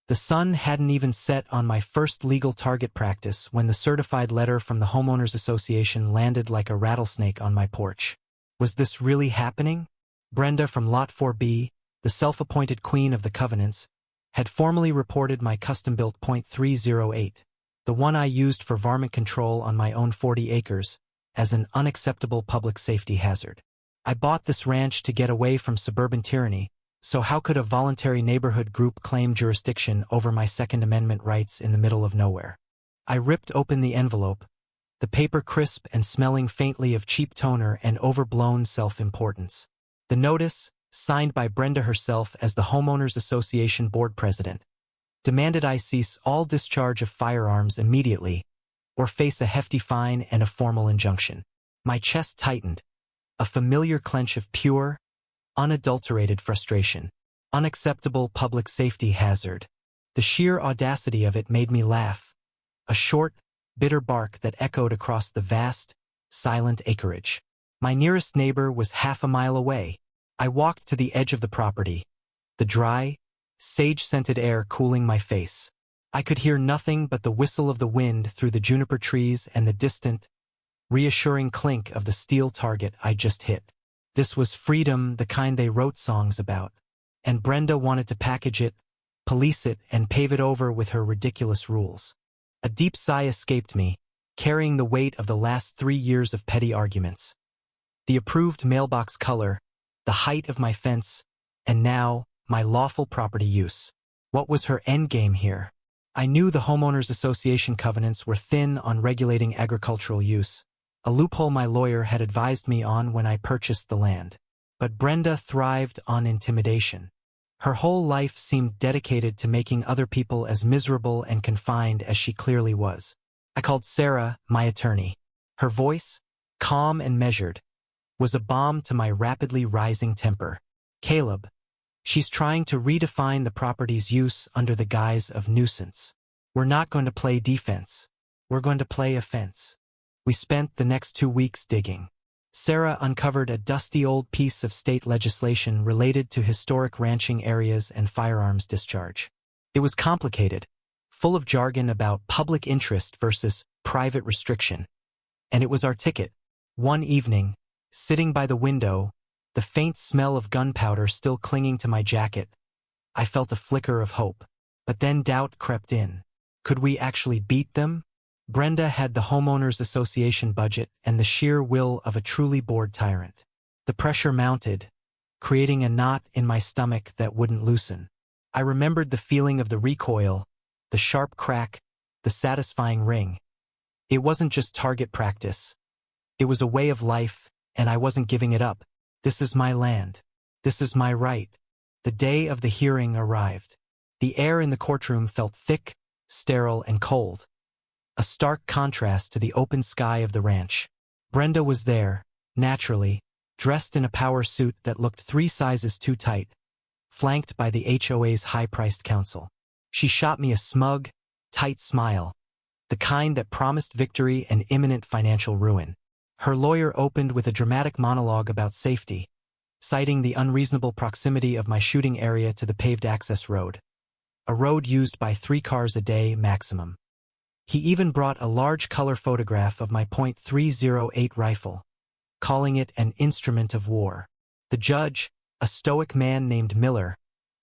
The sun hadn't even set on my first legal target practice when the certified letter from the Homeowners Association landed like a rattlesnake on my porch. Was this really happening? Brenda from Lot 4B, the self-appointed queen of the covenants, had formally reported my custom-built .308, the one I used for varmint control on my own 40 acres, as an unacceptable public safety hazard. I bought this ranch to get away from suburban tyranny, so how could a voluntary neighborhood group claim jurisdiction over my Second Amendment rights in the middle of nowhere? I ripped open the envelope, the paper crisp and smelling faintly of cheap toner and overblown self-importance. The notice, signed by Brenda herself as the Homeowners Association board president, demanded I cease all discharge of firearms immediately or face a hefty fine and a formal injunction. My chest tightened, a familiar clench of pure, unadulterated frustration. Unacceptable public safety hazard. The sheer audacity of it made me laugh, a short, bitter bark that echoed across the vast, silent acreage. My nearest neighbor was half a mile away. I walked to the edge of the property, the dry, sage-scented air cooling my face. I could hear nothing but the whistle of the wind through the juniper trees and the distant, reassuring clink of the steel target I just hit. This was freedom, the kind they wrote songs about. And Brenda wanted to package it, police it, and pave it over with her ridiculous rules. A deep sigh escaped me, carrying the weight of the last 3 years of petty arguments. The approved mailbox color, the height of my fence, and now, my lawful property use. What was her endgame here? I knew the Homeowners Association covenants were thin on regulating agricultural use, a loophole my lawyer had advised me on when I purchased the land. But Brenda thrived on intimidation. Her whole life seemed dedicated to making other people as miserable and confined as she clearly was. I called Sarah, my attorney. Her voice, calm and measured, was a balm to my rapidly rising temper. Caleb, she's trying to redefine the property's use under the guise of nuisance. We're not going to play defense. We're going to play offense. We spent the next 2 weeks digging. Sarah uncovered a dusty old piece of state legislation related to historic ranching areas and firearms discharge. It was complicated, full of jargon about public interest versus private restriction. And it was our ticket. One evening, sitting by the window, the faint smell of gunpowder still clinging to my jacket, I felt a flicker of hope. But then doubt crept in. Could we actually beat them? Brenda had the Homeowners Association budget and the sheer will of a truly bored tyrant. The pressure mounted, creating a knot in my stomach that wouldn't loosen. I remembered the feeling of the recoil, the sharp crack, the satisfying ring. It wasn't just target practice. It was a way of life, and I wasn't giving it up. This is my land. This is my right. The day of the hearing arrived. The air in the courtroom felt thick, sterile, and cold, a stark contrast to the open sky of the ranch. Brenda was there, naturally, dressed in a power suit that looked 3 sizes too tight, flanked by the HOA's high-priced counsel. She shot me a smug, tight smile, the kind that promised victory and imminent financial ruin. Her lawyer opened with a dramatic monologue about safety, citing the unreasonable proximity of my shooting area to the paved access road, a road used by 3 cars a day maximum. He even brought a large color photograph of my .308 rifle, calling it an instrument of war. The judge, a stoic man named Miller,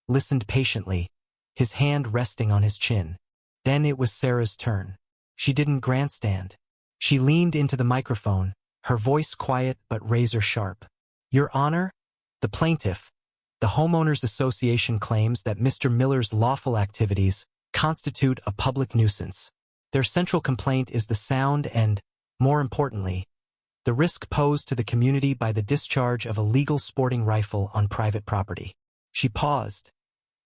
listened patiently, his hand resting on his chin. Then it was Sarah's turn. She didn't grandstand. She leaned into the microphone, her voice quiet but razor-sharp. Your Honor, the plaintiff, the Homeowners Association claims that Mr. Miller's lawful activities constitute a public nuisance. Their central complaint is the sound and, more importantly, the risk posed to the community by the discharge of a legal sporting rifle on private property. She paused,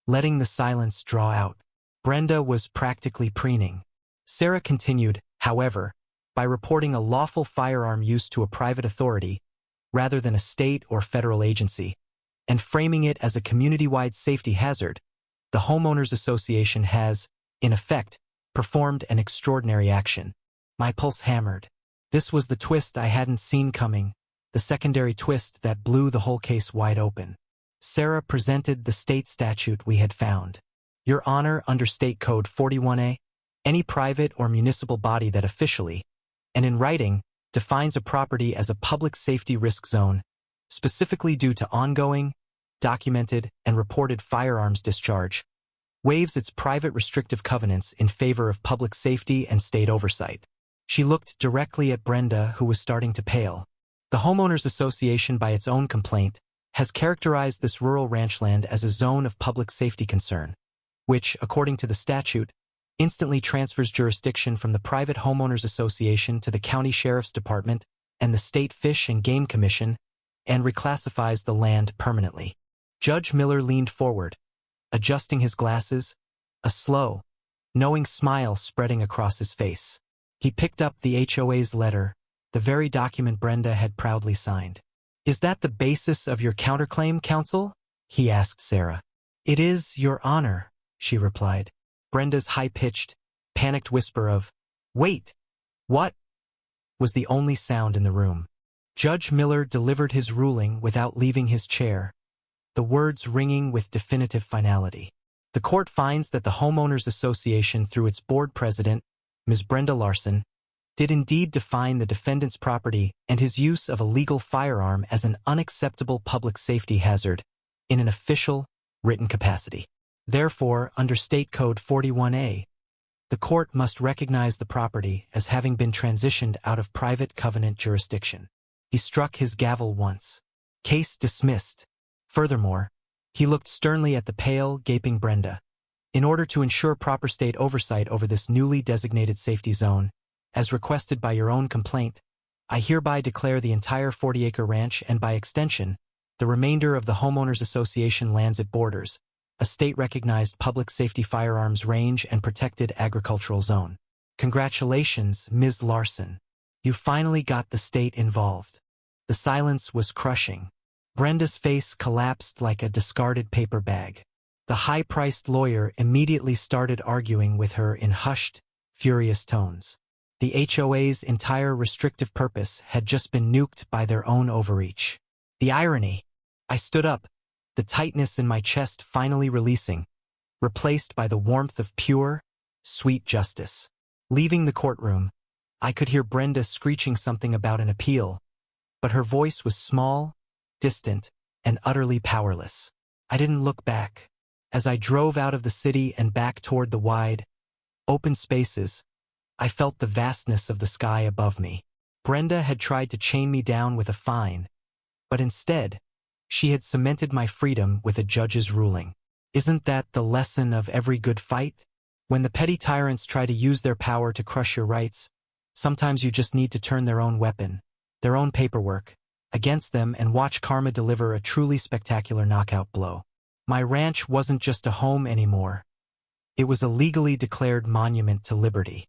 letting the silence draw out. Brenda was practically preening. Sarah continued, however, by reporting a lawful firearm use to a private authority, rather than a state or federal agency, and framing it as a community-wide safety hazard. The Homeowners Association has, in effect, performed an extraordinary action. My pulse hammered. This was the twist I hadn't seen coming, the secondary twist that blew the whole case wide open. Sarah presented the state statute we had found. Your Honor, under State Code 41A, any private or municipal body that officially, and in writing, defines a property as a public safety risk zone, specifically due to ongoing, documented, and reported firearms discharge, waives its private restrictive covenants in favor of public safety and state oversight. She looked directly at Brenda, who was starting to pale. The Homeowners Association, by its own complaint, has characterized this rural ranchland as a zone of public safety concern, which, according to the statute, instantly transfers jurisdiction from the private homeowners association to the county sheriff's department and the state fish and game commission, and reclassifies the land permanently. Judge Miller leaned forward, adjusting his glasses, a slow, knowing smile spreading across his face. He picked up the HOA's letter, the very document Brenda had proudly signed. "Is that the basis of your counterclaim, counsel?" he asked Sarah. "It is, Your Honor," she replied. Brenda's high-pitched, panicked whisper of, "Wait! What?" was the only sound in the room. Judge Miller delivered his ruling without leaving his chair, the words ringing with definitive finality. The court finds that the Homeowners Association, through its board president, Ms. Brenda Larson, did indeed define the defendant's property and his use of a legal firearm as an unacceptable public safety hazard in an official, written capacity. Therefore, under State Code 41A, the court must recognize the property as having been transitioned out of private covenant jurisdiction. He struck his gavel once. Case dismissed. Furthermore, he looked sternly at the pale, gaping Brenda. In order to ensure proper state oversight over this newly designated safety zone, as requested by your own complaint, I hereby declare the entire 40-acre ranch and, by extension, the remainder of the Homeowners Association lands it borders, a state-recognized public safety firearms range and protected agricultural zone. Congratulations, Ms. Larson. You finally got the state involved. The silence was crushing. Brenda's face collapsed like a discarded paper bag. The high-priced lawyer immediately started arguing with her in hushed, furious tones. The HOA's entire restrictive purpose had just been nuked by their own overreach. The irony! I stood up, the tightness in my chest finally releasing, replaced by the warmth of pure, sweet justice. Leaving the courtroom, I could hear Brenda screeching something about an appeal, but her voice was small, distant, and utterly powerless. I didn't look back. As I drove out of the city and back toward the wide, open spaces, I felt the vastness of the sky above me. Brenda had tried to chain me down with a fine, but instead, she had cemented my freedom with a judge's ruling. Isn't that the lesson of every good fight? When the petty tyrants try to use their power to crush your rights, sometimes you just need to turn their own weapon, their own paperwork, against them and watch karma deliver a truly spectacular knockout blow. My ranch wasn't just a home anymore. It was a legally declared monument to liberty.